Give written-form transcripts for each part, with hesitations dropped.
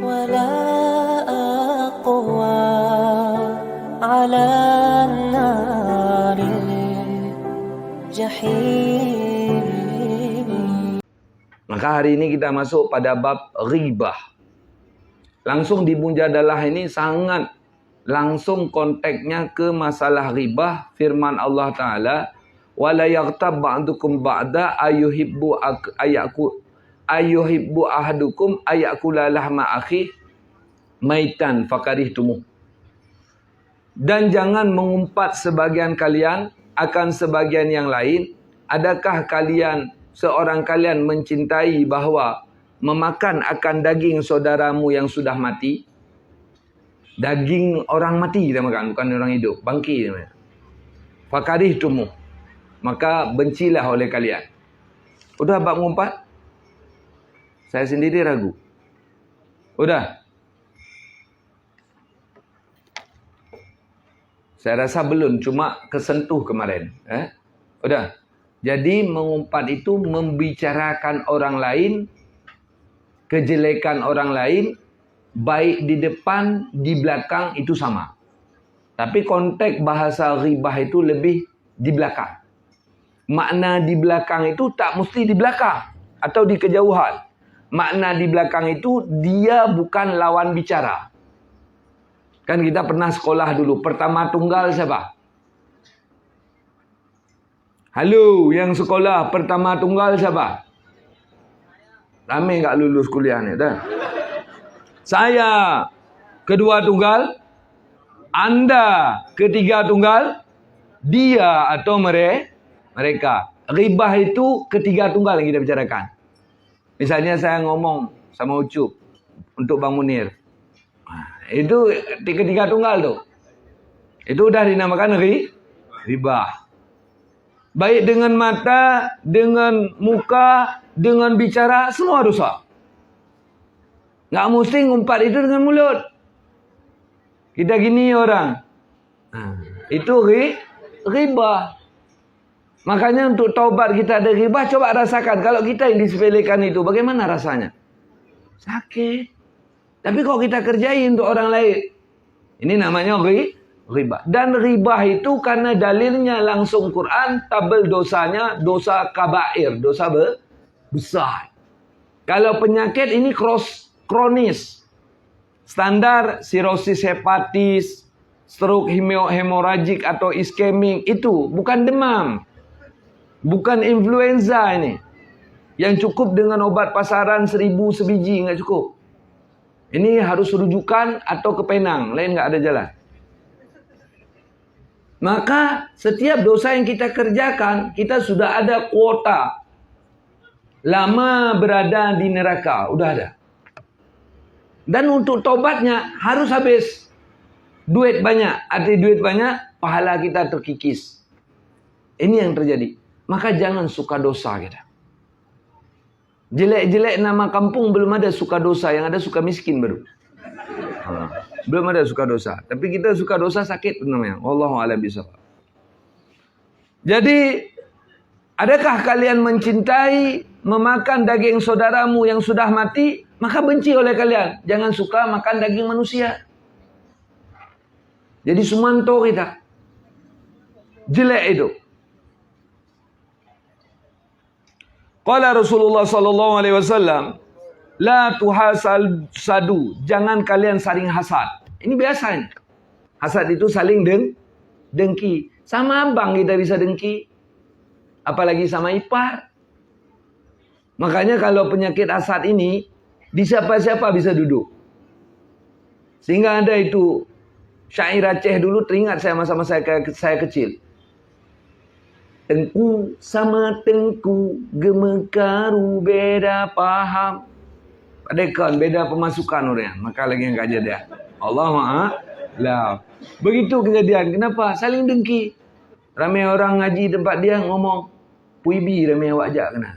ولا أقوى على النار الجحيم. Maka hari ini kita masuk pada bab ghibah. Langsung di Mujadalah ini sangat langsung konteksnya ke masalah ghibah. Firman Allah Ta'ala, wala yaghtab ba'dukum ba'da ayuhibbu ahadukum ayakula lahma akhi maitan fakarihtumuh. Dan jangan mengumpat sebagian kalian akan sebagian yang lain. Adakah seorang kalian mencintai bahawa memakan akan daging saudaramu yang sudah mati? Daging orang mati kita makan, bukan orang hidup, bangki namanya. Fakarihtumuh, maka bencilah oleh kalian. Udah bab mengumpat? Saya sendiri ragu. Udah? Saya rasa belum, cuma kesentuh kemarin. Udah? Jadi mengumpat itu membicarakan orang lain, kejelekan orang lain, baik di depan, di belakang itu sama. Tapi konteks bahasa ghibah itu lebih di belakang. Makna di belakang itu tak mesti di belakang atau di kejauhan. Makna di belakang itu dia bukan lawan bicara. Kan kita pernah sekolah dulu. Pertama tunggal siapa? Halo, yang sekolah pertama tunggal siapa? Ramai tak lulus kuliah ni dah. Saya kedua tunggal, anda ketiga tunggal, dia atau mereka. Ghibah itu ketiga tunggal yang kita bicarakan. Misalnya saya ngomong sama Ucup untuk Bang Munir. Itu ketiga tunggal tu. Itu dah dinamakan ghibah. Baik dengan mata, dengan muka, dengan bicara, semua dosa. Nggak mesti ngumpat itu dengan mulut. Kita gini orang. Itu ghibah. Makanya untuk taubat kita ada ghibah, coba rasakan. Kalau kita yang disepelekan itu, bagaimana rasanya? Sakit. Tapi kalau kita kerjain untuk orang lain, ini namanya ghibah. Dan ghibah itu karena dalilnya langsung Quran, tabel dosanya, dosa kabair, dosa besar. Kalau penyakit ini kronis. Standar sirosis hepatis, stroke hemoragik atau iskemik, itu bukan demam. Bukan influenza ini. Yang cukup dengan obat pasaran 1000 sebiji, enggak cukup. Ini harus rujukan atau ke Penang, lain enggak ada jalan. Maka setiap dosa yang kita kerjakan, kita sudah ada kuota. Lama berada di neraka, udah ada. Dan untuk tobatnya harus habis. Duit banyak, arti duit banyak, pahala kita terkikis. Ini yang terjadi. Maka jangan suka dosa kita. Jelek-jelek nama kampung belum ada suka dosa, yang ada suka miskin baru. Belum ada suka dosa. Tapi kita suka dosa sakit namanya. Wallahu a'lam bishawab. Jadi, adakah kalian mencintai memakan daging saudaramu yang sudah mati? Maka benci oleh kalian. Jangan suka makan daging manusia. Jadi sumanto kita. Jelek itu. Qala Rasulullah sallallahu alaihi wasallam, la tuhasadu, jangan kalian saling hasad. Ini biasa ini. Hasad itu saling dengki. Sama abang kita bisa dengki. Apalagi sama ipar. Makanya kalau penyakit hasad ini, di siapa-siapa bisa duduk. Sehingga ada itu syair Aceh dulu, teringat saya masa-masa saya kecil. Tengku sama tengku, gemekaru beda paham. Padahal beda pemasukan orang. Maka lagi yang kaji dia. Allah ma'alah. Begitu kejadian. Kenapa? Saling dengki. Ramai orang ngaji tempat dia ngomong, puibi ramai awak ajak kena.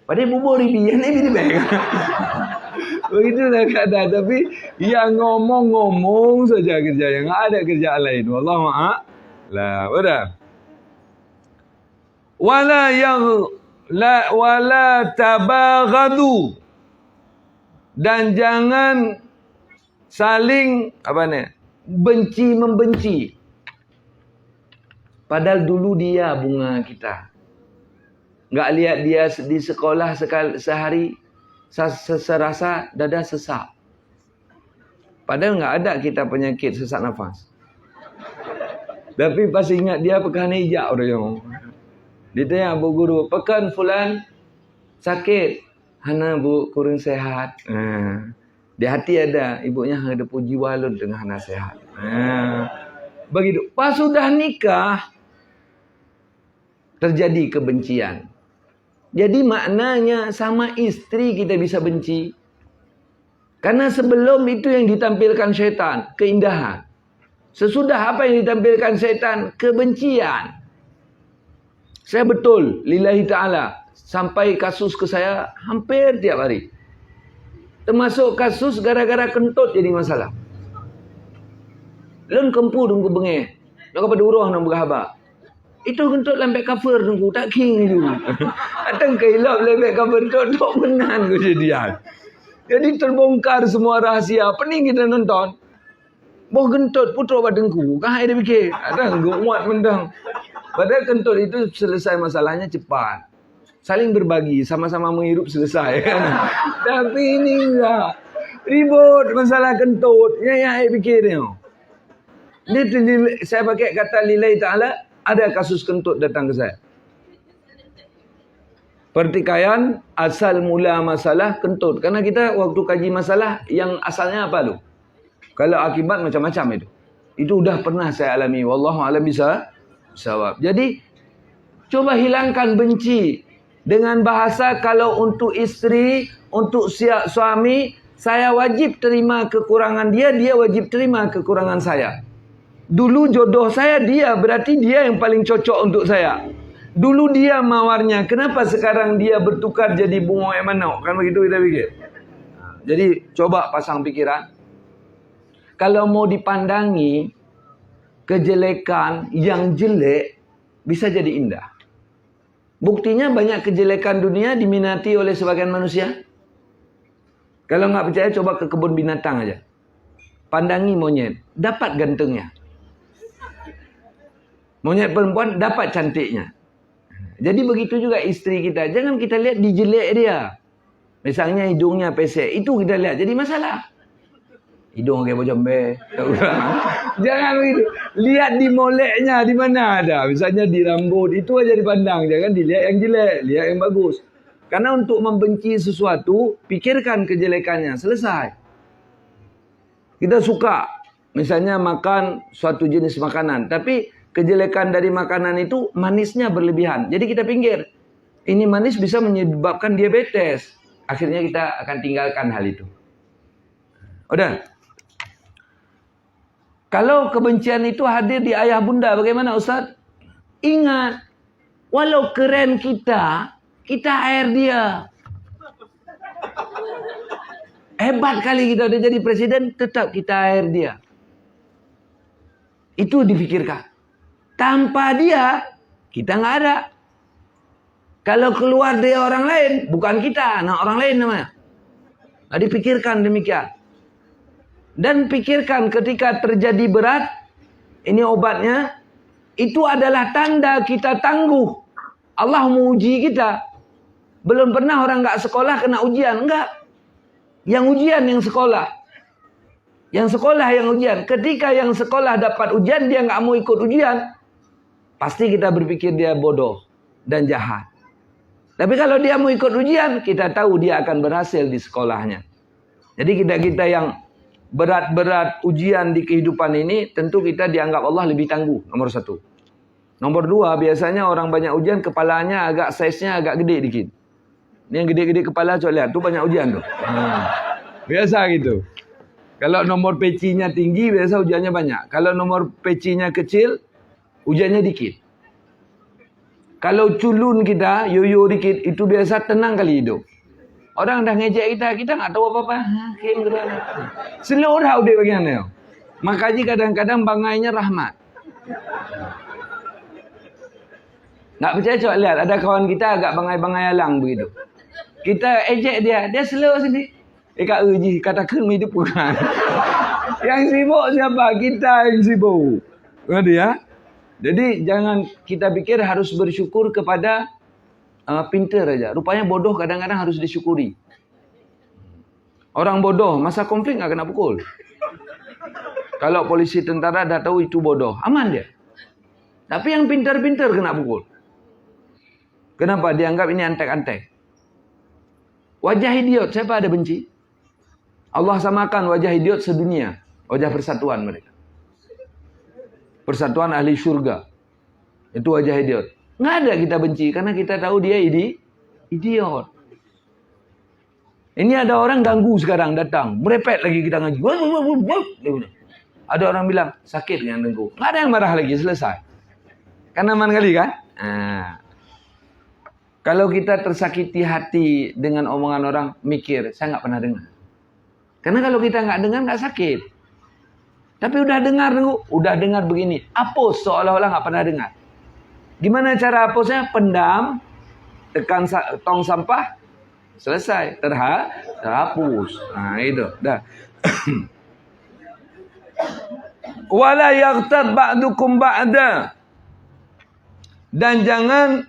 Padahal bubur ribi, yang ni bila baik. Begitulah keadaan. Tapi yang ngomong-ngomong saja kerja. Yang ada kerjaan lain. Wallah ma'alah. Udah. Wala tabaghadu. Dan jangan saling benci membenci. Padahal dulu dia bunga kita. Enggak lihat dia di sekolah sehari serasa dada sesak. Padahal enggak ada kita penyakit sesak nafas. Tapi pas ingat dia pekan hijab orang. Dia tanya bu guru, pekan fulan sakit. Hana bu kurang sehat. Di hati ada ibunya ada puji walun dengan hana sehat. Begitu. Pas sudah nikah terjadi kebencian. Jadi maknanya sama istri kita bisa benci. Karena sebelum itu yang ditampilkan syaitan, keindahan. Sesudah apa yang ditampilkan syaitan, kebencian. Saya betul, lillahi ta'ala. Sampai kasus ke saya hampir tiap hari. Termasuk kasus gara-gara kentut jadi masalah. Lun kempu dungku bengeh. Nak pada urah nak berhabar. Itu kentut lembek cover dungku. Tak king tu. Atang kailap lembek cover tok menan kejadian. Jadi terbongkar semua rahasia. Pening kita nonton. Boh kentut putra badengku. Kah dia fikir. Ada muat mendang. Padahal kentut itu selesai masalahnya cepat. Saling berbagi, sama-sama menghirup selesai. Tapi ini enggak. Ribut masalah kentut. Ya, fikir ni. Saya pakai kata lillahi ta'ala, ada kasus kentut datang ke saya. Pertikaian asal mula masalah kentut. Karena kita waktu kaji masalah yang asalnya apa tu? Kalau akibat macam-macam itu. Itu sudah pernah saya alami. Wallahu a'lam bishawab. Jadi coba hilangkan benci. Dengan bahasa kalau untuk isteri, untuk suami, saya wajib terima kekurangan dia, dia wajib terima kekurangan saya. Dulu jodoh saya dia, berarti dia yang paling cocok untuk saya. Dulu dia mawarnya, kenapa sekarang dia bertukar jadi bunga emanau? Kan begitu kita pikir. Jadi coba pasang pikiran. Kalau mau dipandangi kejelekan yang jelek bisa jadi indah. Buktinya banyak kejelekan dunia diminati oleh sebagian manusia. Kalau nggak percaya coba ke kebun binatang aja. Pandangi monyet, dapat gantengnya. Monyet perempuan dapat cantiknya. Jadi begitu juga istri kita. Jangan kita lihat di jelek dia. Misalnya hidungnya pesek, itu kita lihat jadi masalah. Hidung kayak bocor be. Jangan begitu. Lihat di moleknya, di mana ada. Misalnya di rambut, itu aja dipandang. Jangan dilihat yang jelek, lihat yang bagus. Karena untuk membenci sesuatu, pikirkan kejelekannya. Selesai. Kita suka, misalnya makan suatu jenis makanan. Tapi kejelekan dari makanan itu manisnya berlebihan. Jadi kita pinggir. Ini manis bisa menyebabkan diabetes. Akhirnya kita akan tinggalkan hal itu. Udah. Kalau kebencian itu hadir di ayah bunda, bagaimana Ustaz? Ingat, walau keren kita air dia. Hebat kali kita udah jadi presiden, tetap kita air dia. Itu dipikirkan. Tanpa dia, kita nggak ada. Kalau keluar dari orang lain, bukan kita, nah orang lain namanya. Nah, dipikirkan demikian. Dan pikirkan ketika terjadi berat, ini obatnya, itu adalah tanda kita tangguh. Allah menguji kita. Belum pernah orang nggak sekolah kena ujian, enggak. Yang ujian yang sekolah. Yang sekolah yang ujian. Ketika yang sekolah dapat ujian, dia nggak mau ikut ujian. Pasti kita berpikir dia bodoh dan jahat. Tapi kalau dia mau ikut ujian, kita tahu dia akan berhasil di sekolahnya. Jadi kita yang berat-berat ujian di kehidupan ini, tentu kita dianggap Allah lebih tangguh. Nomor satu. Nomor dua, biasanya orang banyak ujian, kepalanya size-nya agak gede dikit. Ini yang gede-gede kepala, coba lihat. Tuh banyak ujian tuh. Biasa gitu. Kalau nomor pecinya tinggi, biasa ujiannya banyak. Kalau nomor pecinya kecil, ujiannya dikit. Kalau culun kita, yoyo dikit, itu biasa tenang kali hidup. Orang dah ngejek kita nggak tahu apa-apa. Seluruh hal dia bagaimana? Makanya kadang-kadang bangainya rahmat. Nggak percaya coba lihat. Ada kawan kita agak bangai-bangai alang begitu. Kita ejek dia slow sini. Kak Uji katakan hidup bukan. Yang sibuk siapa? Kita yang sibuk. Ngerti ya? Jadi jangan kita pikir harus bersyukur kepada pintar aja. Rupanya bodoh kadang-kadang harus disyukuri. Orang bodoh masa konflik nggak kena pukul. Kalau polisi tentara dah tahu itu bodoh, aman dia. Tapi yang pintar-pintar kena pukul. Kenapa? Dianggap ini antek-antek. Wajah idiot, siapa ada benci? Allah samakan wajah idiot sedunia. Wajah persatuan mereka. Persatuan ahli surga. Itu wajah idiot. Nggak ada kita benci, karena kita tahu dia idiot. Ini ada orang ganggu sekarang, datang. Merepet lagi kita ngaji. Ada orang bilang, sakit yang dengku. Nggak ada yang marah lagi, selesai. Kan aman kali kan? Kalau kita tersakiti hati dengan omongan orang, mikir, saya nggak pernah dengar. Karena kalau kita nggak dengar, nggak sakit. Tapi udah dengar begini. Hapus seolah-olah nggak pernah dengar. Gimana cara hapusnya? Pendam, tekan tong sampah, selesai. Terhapus. Nah itu, dah. Wala yaghtab ba'dukum ba'da. Dan jangan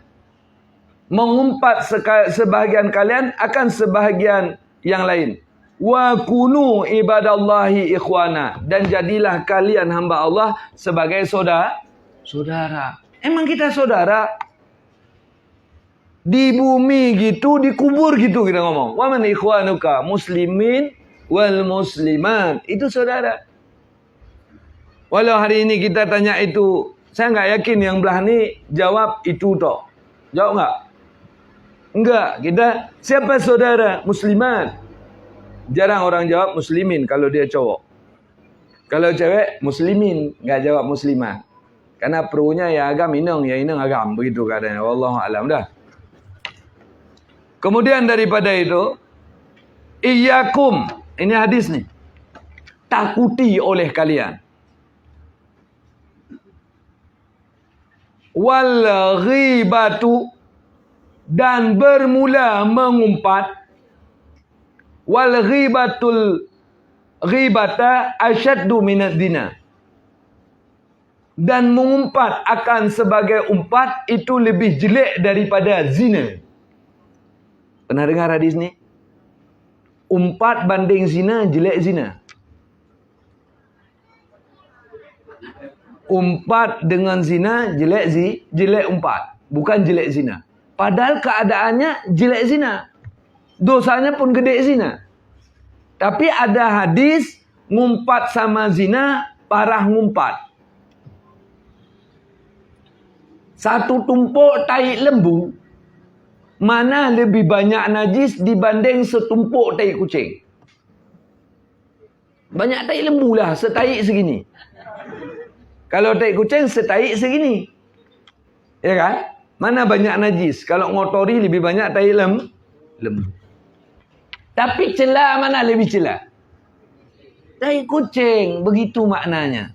mengumpat sebahagian kalian akan sebahagian yang lain. Wa kunu ibadallahi ikhwana. Dan jadilah kalian hamba Allah sebagai saudara. Emang kita saudara? Di bumi gitu, dikubur gitu kita ngomong. Wa man ikhwanuka muslimin wal muslimat. Itu saudara. Walau hari ini kita tanya itu, saya nggak yakin yang belah ni jawab itu toh. Jawab nggak? Enggak. Kita siapa saudara? Muslimat. Jarang orang jawab muslimin kalau dia cowok. Kalau cewek muslimin, nggak jawab muslimah. Karena perunya ya agam inang, ya inang agam, begitu keadaannya. Wallahu a'lam dah. Kemudian daripada itu, iyyakum, ini hadis nih. Takuti oleh kalian. Wal ghibatu, dan bermula mengumpat. Wal ghibatul ghibata asyaddu minad zina. Dan mengumpat akan sebagai umpat itu lebih jelek daripada zina. Pernah dengar hadis ni? Umpat banding zina, jelek zina. Umpat dengan zina, jelek umpat. Bukan jelek zina. Padahal keadaannya jelek zina. Dosanya pun gede zina. Tapi ada hadis ngumpat sama zina, parah ngumpat. Satu tumpuk tai lembu, mana lebih banyak najis dibanding setumpuk tai kucing? Banyak tai lembu lah, setai segini. Kalau tai kucing, setai segini. Ya kan? Mana banyak najis? Kalau ngotori lebih banyak tai lembu. Tapi celah mana lebih celah? Tai kucing, begitu maknanya.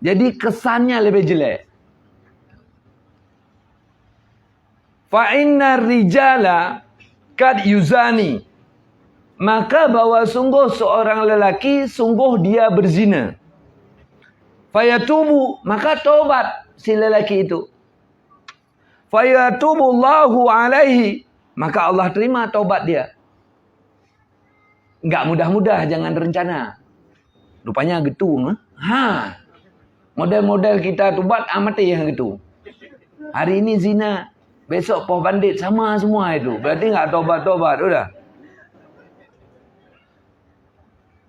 Jadi kesannya lebih jelek. Fa innar rijala kad yuzani. Maka bahwa sungguh seorang lelaki, sungguh dia berzina. Fayatubu, maka taubat si lelaki itu. Fayatubullahu alaihi, maka Allah terima taubat dia. Enggak mudah-mudah, jangan rencana. Rupanya gitu. Model-model kita taubat amati yang gitu. Hari ini zina, besok poh bandit, sama semua itu. Berarti enggak taubat-taubat, udah.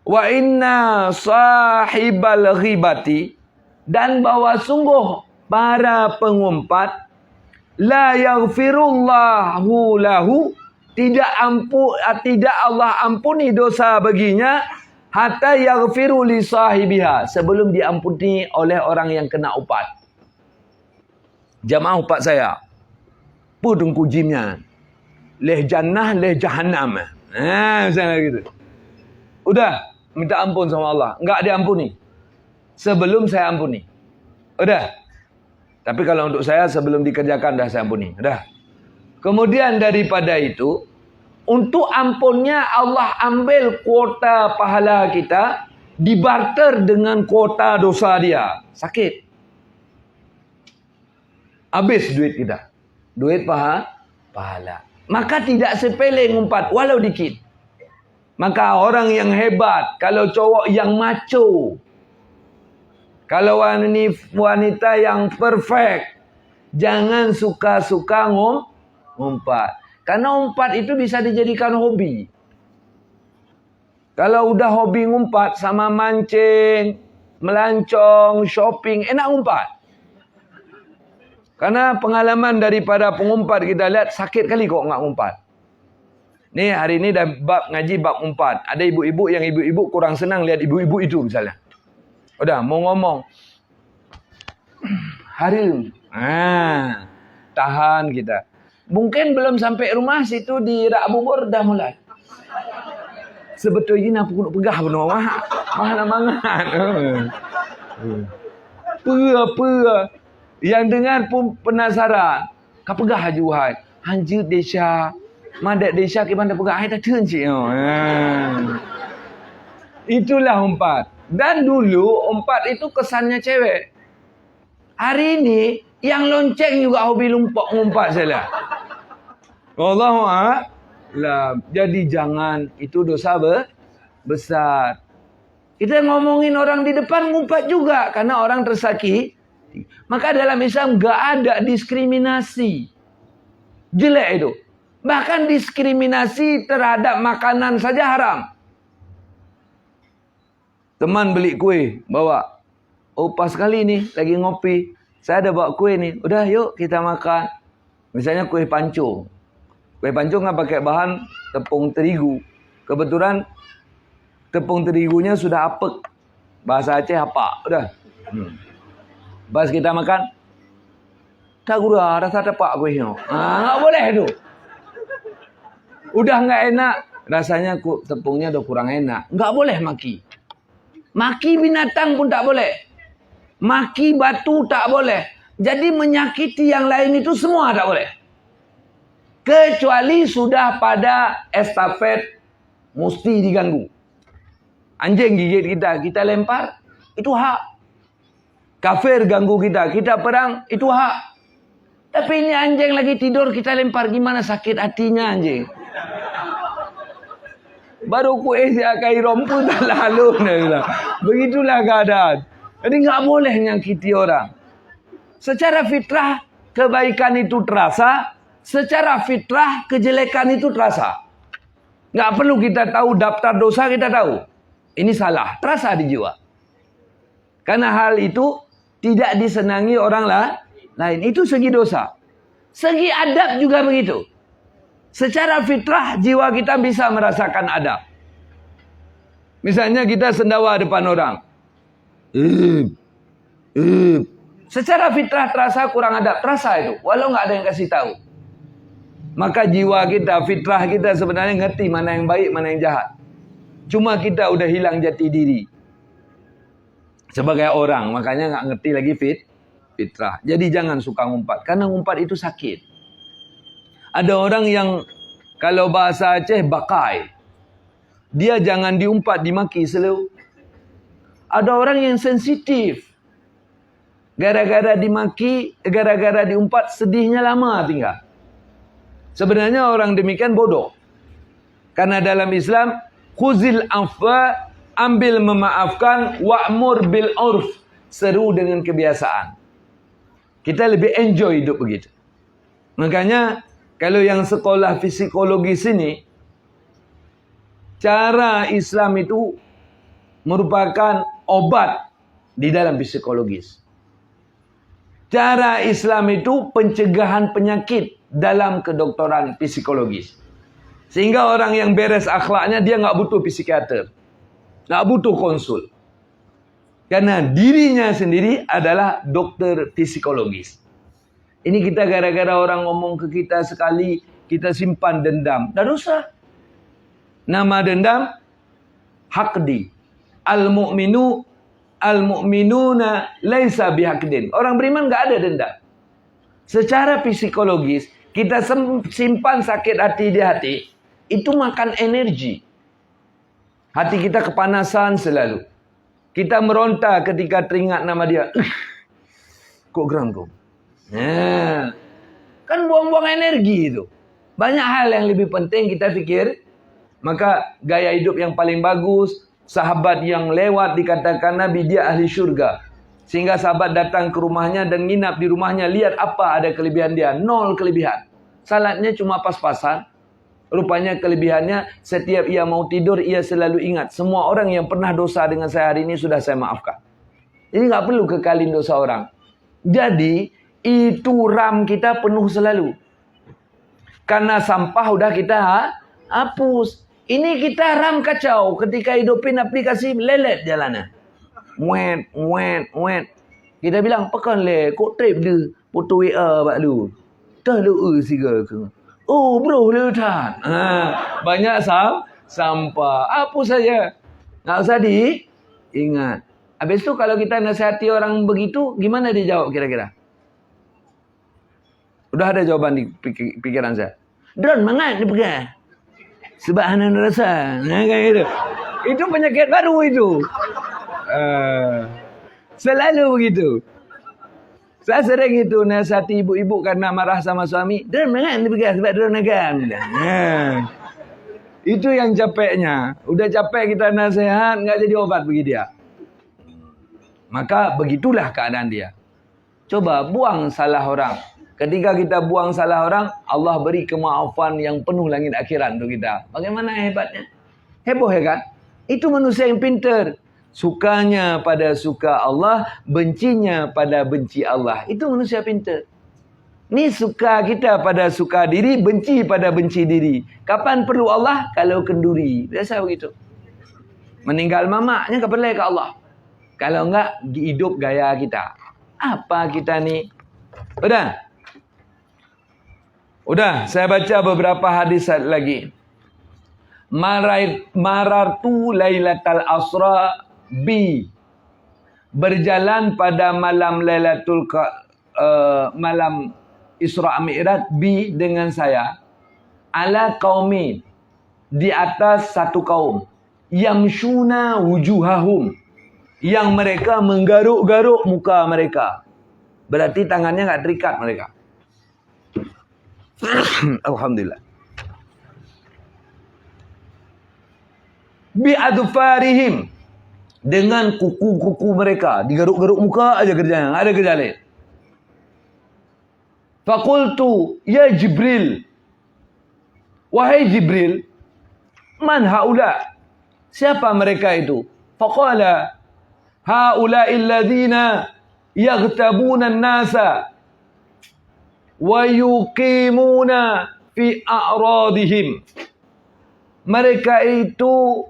Wa inna sahibal ghibati, dan bahwa sungguh para pengumpat, la yaghfirullahu lahu, tidak Allah ampuni dosa baginya, hatta yaghfiru li sahibiha, sebelum diampuni oleh orang yang kena upat. Jamaah upat saya, pudung kujimnya, leh jannah leh jahannam. Misalnya gitu. Udah minta ampun sama Allah, enggak diampuni sebelum saya ampuni. Udah. Tapi kalau untuk saya sebelum dikerjakan dah saya ampuni. Udah. Kemudian daripada itu, Untuk ampunnya Allah ambil kuota pahala kita, dibarter dengan kuota dosa dia. Sakit. Habis duit kita. Duit pahala. Maka tidak sepele ngumpat, walau dikit. Maka orang yang hebat, kalau cowok yang macho, kalau wanita yang perfect, jangan suka-suka ngumpat. Karena umpat itu bisa dijadikan hobi. Kalau udah hobi ngumpat sama mancing, melancong, shopping, enak ngumpat. Karena pengalaman daripada pengumpat kita lihat sakit kali kok nggak ngumpat. Nih hari ini dah ngaji bab umpat. Ada ibu-ibu yang ibu-ibu kurang senang lihat ibu-ibu itu misalnya. Udah mau ngomong. Harum. Tahan kita. Mungkin belum sampai rumah situ di rak bubur dah mulai. Sebetulnya nak pegah benar mana mangan. Apa? Yang dengar pun penasaran. Kau pegah aja wahai. Hanjut desya. Mandat desya ke mana pegah. Hai dah turun cik. Itulah umpat. Dan dulu umpat itu kesannya cewek. Hari ini yang lonceng juga hobi ngumpat saya. Wallahualam. Jadi jangan. Itu dosa besar. Kita ngomongin orang di depan ngumpat juga. Karena orang tersakiti. Maka dalam Islam gak ada diskriminasi. Jelek itu. Bahkan diskriminasi terhadap makanan saja haram. Teman beli kue, bawa. Oh pas kali ni, lagi ngopi. Saya ada bawa kue ni. Udah yuk kita makan. Misalnya kue pancung. Kue pancung kan pakai bahan tepung terigu. Kebetulan tepung terigunya sudah apek. Bahasa Aceh apa? Udah. Pas kita makan, tak gurau, rasa tepak kuihnya. Nggak boleh tu. Udah nggak enak, rasanya tepungnya udah kurang enak. Nggak boleh maki. Maki binatang pun tak boleh. Maki batu tak boleh. Jadi menyakiti yang lain itu semua tak boleh. Kecuali sudah pada estafet mesti diganggu. Anjing gigit kita lempar, itu hak. Kafir ganggu kita perang, itu hak. Tapi ini anjing lagi tidur, kita lempar, gimana sakit hatinya anjing. Baru kue siakai rompu tak lalu. Begitulah keadaan. Jadi nggak boleh nyakiti orang. Secara fitrah, kebaikan itu terasa. Secara fitrah, kejelekan itu terasa. Nggak perlu kita tahu daftar dosa, kita tahu. Ini salah, terasa di jiwa. Karena hal itu tidak disenangi orang lain. Itu segi dosa. Segi adab juga begitu. Secara fitrah jiwa kita bisa merasakan adab. Misalnya kita sendawa depan orang. Secara fitrah terasa kurang adab. Terasa itu. Walau nggak ada yang kasih tahu. Maka jiwa kita, fitrah kita sebenarnya ngerti mana yang baik, mana yang jahat. Cuma kita udah hilang jati diri. Sebagai orang, makanya nggak ngerti lagi fitrah. Jadi jangan suka ngumpat, karena ngumpat itu sakit. Ada orang yang kalau bahasa Aceh bakai, dia jangan diumpat, dimaki selalu. Ada orang yang sensitif, gara-gara dimaki, gara-gara diumpat, sedihnya lama tinggal. Sebenarnya orang demikian bodoh, karena dalam Islam khuzil afwa, ambil memaafkan, wa'mur bil urf, seru dengan kebiasaan. Kita lebih enjoy hidup begitu. Makanya kalau yang sekolah psikologi sini, cara Islam itu merupakan obat di dalam psikologis. Cara Islam itu pencegahan penyakit dalam kedokteran psikologis. Sehingga orang yang beres akhlaknya, dia nggak butuh psikiater. Nggak butuh konsul. Karena dirinya sendiri adalah dokter psikologis. Ini kita gara-gara orang ngomong ke kita sekali, kita simpan dendam. Dan dosa. Nama dendam, haqdi. Al-mu'minuna laisa bihaqdin. Orang beriman nggak ada dendam. Secara psikologis, kita simpan sakit hati di hati. itu makan energi. Hati kita kepanasan selalu. Kita meronta ketika teringat nama dia. Kok geram kau? Kan buang-buang energi itu. Banyak hal yang lebih penting kita fikir. Maka gaya hidup yang paling bagus, sahabat yang lewat dikatakan Nabi dia ahli syurga. Sehingga sahabat datang ke rumahnya dan nginap di rumahnya. Lihat apa ada kelebihan dia. 0 kelebihan. Salatnya cuma pas-pasan. Rupanya kelebihannya setiap ia mau tidur ia selalu ingat. Semua orang yang pernah dosa dengan saya hari ini sudah saya maafkan. Jadi nggak perlu kekalin dosa orang. Jadi itu RAM kita penuh selalu. Karena sampah udah kita hapus. Ini kita RAM kacau. Ketika hidupin aplikasi lelet jalannya. Wet. Kita bilang, pakan le, kok trip dia. Foto WA bak lu. Dah lu siga ke. Oh bro, letan. Banyak sampah. Hapus saja. Nggak usah diingat. Habis itu kalau kita nasihati orang begitu, gimana dia jawab kira-kira? Udah ada jawaban di pikiran saya. Drone mangat dia pegang. Sebab hanan rasa. Kayak gitu. Itu penyakit baru itu. Selalu begitu. Saya sering itu nasihati ibu-ibu karena marah sama suami. Drone mangat dia pegang sebab drone nagan. Itu yang capeknya. Udah capek kita nasihat, nggak jadi obat bagi dia. Maka begitulah keadaan dia. Coba buang salah orang. Ketika kita buang salah orang, Allah beri kemaafan yang penuh langit akhirat untuk kita. Bagaimana hebatnya? Heboh ya kan? Itu manusia yang pintar. Sukanya pada suka Allah, bencinya pada benci Allah. Itu manusia pintar. Ini suka kita pada suka diri, benci pada benci diri. Kapan perlu Allah? Kalau kenduri. Biasa begitu. Meninggal mamaknya kepala ke Allah. Kalau enggak, hidup gaya kita. Apa kita ni? Udah, saya baca beberapa hadis lagi. Marartu lailatal asra bi. Berjalan pada malam Lailatul malam Isra Mi'raj bi dengan saya. Ala qaumi, di atas satu kaum. Yamshuna wujuhahum, yang mereka menggaruk-garuk muka mereka. Berarti tangannya enggak terikat mereka. Alhamdulillah. Bi adfarihim, dengan kuku-kuku mereka, digaruk-garuk muka aja kerjanya, ada kerja lain. Faqultu ya Jibril, wahai Jibril, man haula, siapa mereka itu? Faqala haula'i alladhina yaghtabuna an-nasa wa yuqimuna fi a'radihim. Mereka itu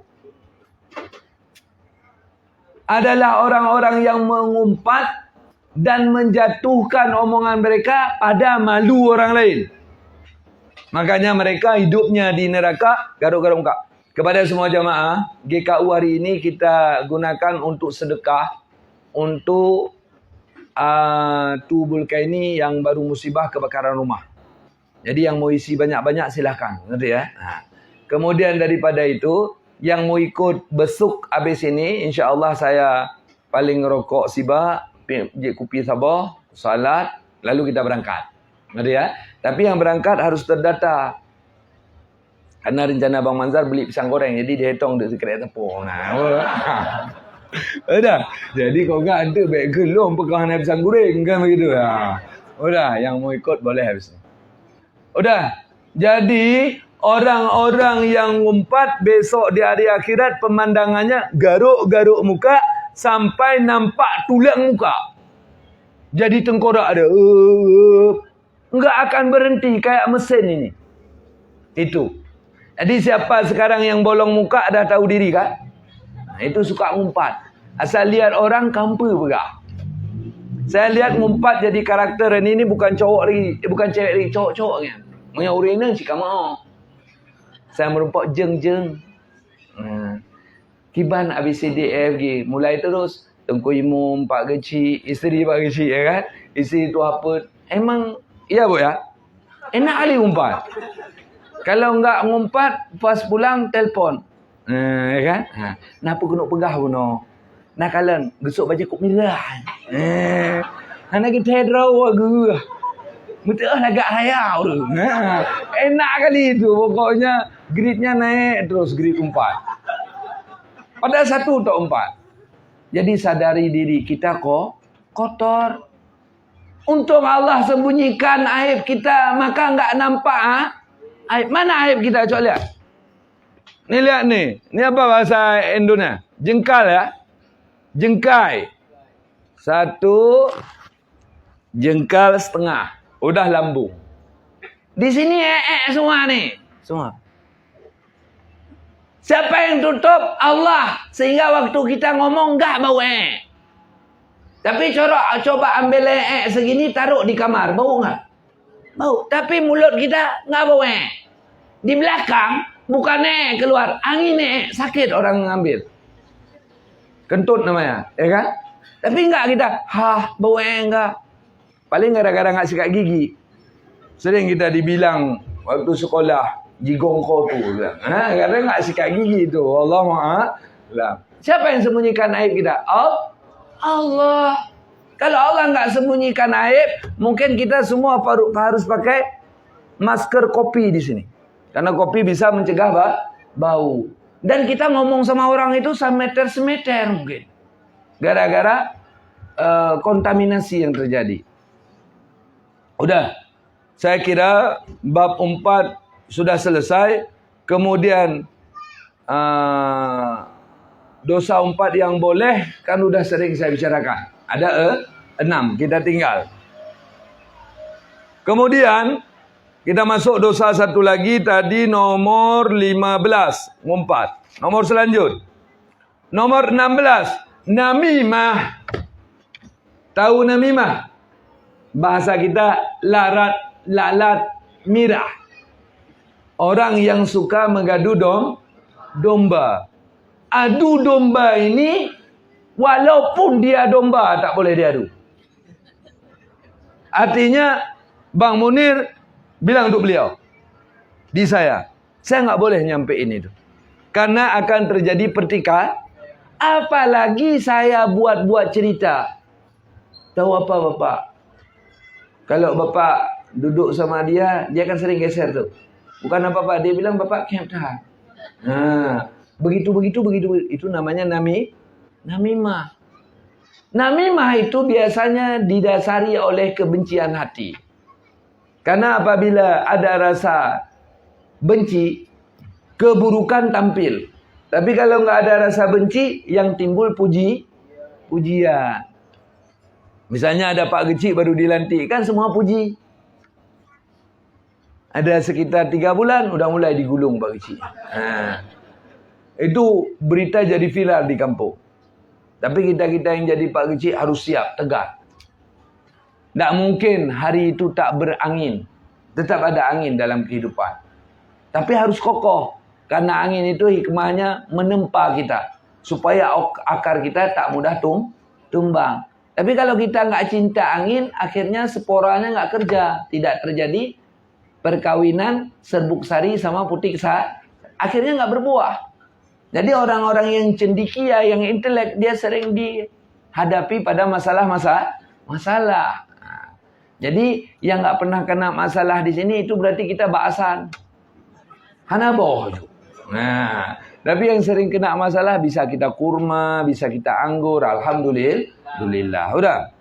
adalah orang-orang yang mengumpat dan menjatuhkan omongan mereka pada malu orang lain. Makanya mereka hidupnya di neraka garuk-garuk muka. Kepada semua jamaah, GKU hari ini kita gunakan untuk sedekah untuk Tubul Kaini yang baru musibah kebakaran rumah. Jadi yang mau isi banyak-banyak silahkan. Ngerti ya? Kemudian daripada itu, yang mau ikut besuk habis ini, insya-Allah saya paling rokok sibah, je kopi sabah, salat, lalu kita berangkat. Ngerti ya? Tapi yang berangkat harus terdata. Karena rencana Bang Manzar beli pisang goreng, jadi dia hitung dekat kereta tepung. Udah. Jadi kau enggak ada baik gelom pekahan pisang goreng kan begitu ya. Udah, yang mau ikut boleh habis. Udah. Jadi orang-orang yang ngumpat besok di hari akhirat pemandangannya garuk-garuk muka sampai nampak tulang muka. Jadi tengkorak ada. Enggak akan berhenti kayak mesin ini. Itu. Jadi siapa sekarang yang bolong muka dah tahu diri kan? Itu suka ngumpat. Asal lihat orang kampu pegah. Saya lihat ngumpat jadi karakter ini bukan cowok lagi, bukan cewek lagi, cowok-cowoknya. Punya urina cika mau. Saya merumpak jeng-jeng. Kiban ABCDFG. Mulai terus. Tengku Imum, Pak Kecil, isteri Pak Kecil, ya kan? Isteri tu apa? Emang, iya bu ya? Enak kali umpat. Kalau enggak ngumpat, pas pulang telefon. Ya kan? Napa kena pegah puno? Nak kalian gesuk baju kuk merah. Anak kita draw aku. Mutih lagak hayau tu. Enak kali tu. Pokoknya gridnya naik terus grid 4. Pada 1 atau 4. Jadi sadari diri kita kok kotor. Untuk Allah sembunyikan aib kita, maka enggak nampak aib. Mana aib kita? Coba lihat. Ni lihat ni. Ni apa bahasa Indonesia? Jengkal ya. Jengkai. 1 jengkal setengah. Udah lambung. Di sini semua nih. Semua. Siapa yang tutup? Allah. Sehingga waktu kita ngomong enggak bau Tapi coba ambil segini taruh di kamar. Bau enggak? Bau. Tapi mulut kita enggak bau Di belakang bukan keluar. Angin sakit orang ngambil. Kentut namanya. Ya kan? Tapi enggak kita. Bau enggak. Paling gara-gara enggak sikat gigi. Sering kita dibilang waktu sekolah. Jigong kau tu. Kadang enggak sikat gigi tu. Allah ma'alam. Siapa yang sembunyikan aib kita? Allah. Kalau Allah enggak sembunyikan aib, mungkin kita semua harus pakai masker kopi di sini. Karena kopi bisa mencegah bau. Dan kita ngomong sama orang itu semeter mungkin. Gara-gara kontaminasi yang terjadi. Udah. Saya kira bab 4 sudah selesai. Kemudian dosa 4 yang boleh kan udah sering saya bicarakan. Ada 6, kita tinggal. Kemudian kita masuk dosa satu lagi tadi nomor 15, ngumpat. Nomor selanjut. Nomor 16, namimah. Tahu namimah? Bahasa kita lalat mirah. Orang yang suka mengadu domba. Adu domba ini walaupun dia domba tak boleh diadu. Artinya Bang Munir bilang untuk beliau, di saya nggak boleh nyampein itu. Karena akan terjadi pertikaian. Apalagi saya buat cerita. Tahu apa Bapak? Kalau Bapak duduk sama dia kan sering geser tuh. Bukan apa-apa, dia bilang Bapak kiam tahan. Begitu. Itu namanya namimah. Namimah itu biasanya didasari oleh kebencian hati. Karena apabila ada rasa benci, keburukan tampil. Tapi kalau nggak ada rasa benci, yang timbul pujian. Misalnya ada Pak Gecik baru dilantik, kan semua puji. Ada sekitar 3 bulan, udah mulai digulung Pak Gecik. Itu berita jadi viral di kampung. Tapi kita yang jadi Pak Gecik harus siap, tegar. Tak mungkin hari itu tak berangin. Tetap ada angin dalam kehidupan. Tapi harus kokoh. Karena angin itu hikmahnya menempa kita. Supaya akar kita tak mudah tumbang. Tapi kalau kita nggak cinta angin, akhirnya sporanya nggak kerja. Tidak terjadi perkawinan serbuk sari sama putih akhirnya nggak berbuah. Jadi orang-orang yang cendekia, yang intelek, dia sering dihadapi pada masalah. Jadi yang nggak pernah kena masalah di sini itu berarti kita baasan. Hanaboh. Tapi yang sering kena masalah bisa kita kurma, bisa kita anggur. Alhamdulillah. Udah.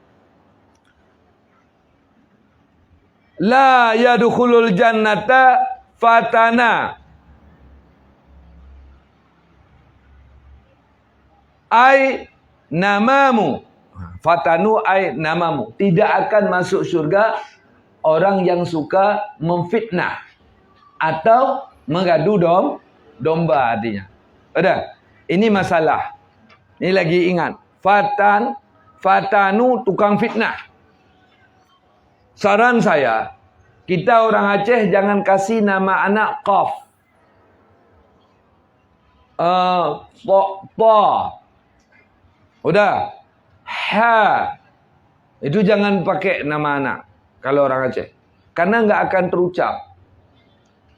La yadkhulul jannata fatana. Ai namamu. Fatanu ai namamu. Tidak akan masuk surga orang yang suka memfitnah atau mengadu domba artinya. Udah. Ini masalah. Ini lagi ingat. Fatanu tukang fitnah. Saran saya, kita orang Aceh jangan kasih nama anak Qaf. Po. Udah. Ha. Itu jangan pakai nama anak kalau orang Aceh. Karena nggak akan terucap.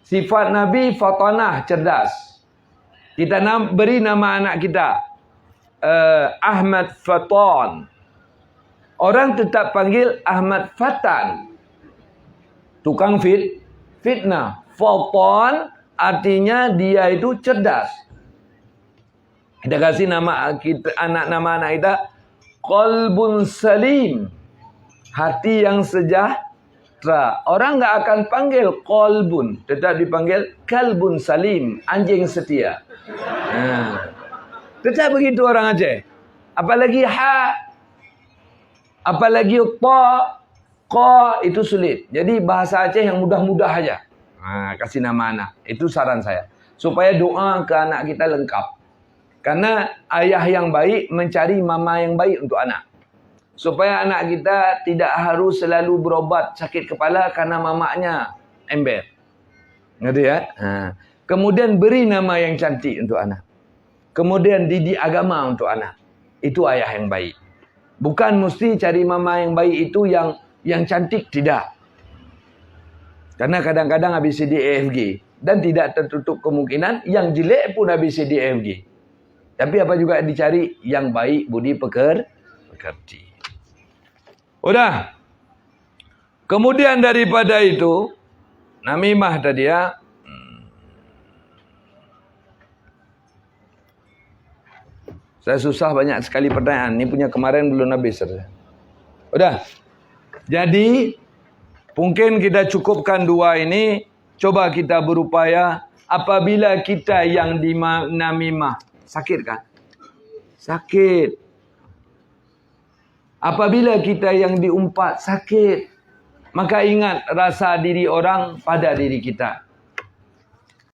Sifat Nabi fatanah, cerdas. Kita beri nama anak kita Ahmad Fatan. Orang tetap panggil Ahmad Fatan. Tukang fitnah. Fatan artinya dia itu cerdas. Kita kasih nama kita, nama anak kita Qalbun Salim. Hati yang sejahtera. Orang enggak akan panggil Qalbun, tetap dipanggil Kalbun Salim, anjing setia. Tetap begitu orang Aceh. Apalagi apalagi qa, itu sulit. Jadi bahasa Aceh yang mudah-mudah aja. Kasih nama anak. Itu saran saya. Supaya doa ke anak kita lengkap. Karena ayah yang baik mencari mama yang baik untuk anak. Supaya anak kita tidak harus selalu berobat sakit kepala karena mamaknya ember. Ngerti ya? Kemudian beri nama yang cantik untuk anak. Kemudian didik agama untuk anak. Itu ayah yang baik. Bukan mesti cari mama yang baik itu yang cantik, tidak. Karena kadang-kadang ABCD EFG. Dan tidak tertutup kemungkinan yang jelek pun ABCD EFG. Tapi apa juga dicari? Yang baik budi pekerti. Udah. Kemudian daripada itu, namimah tadi ya. Saya susah banyak sekali pertanyaan. Ini punya kemarin belum habis. Udah. Jadi, mungkin kita cukupkan dua ini. Coba kita berupaya. Apabila kita yang di namimah. Sakit kan? Sakit. Apabila kita yang diumpat sakit, maka ingat rasa diri orang pada diri kita.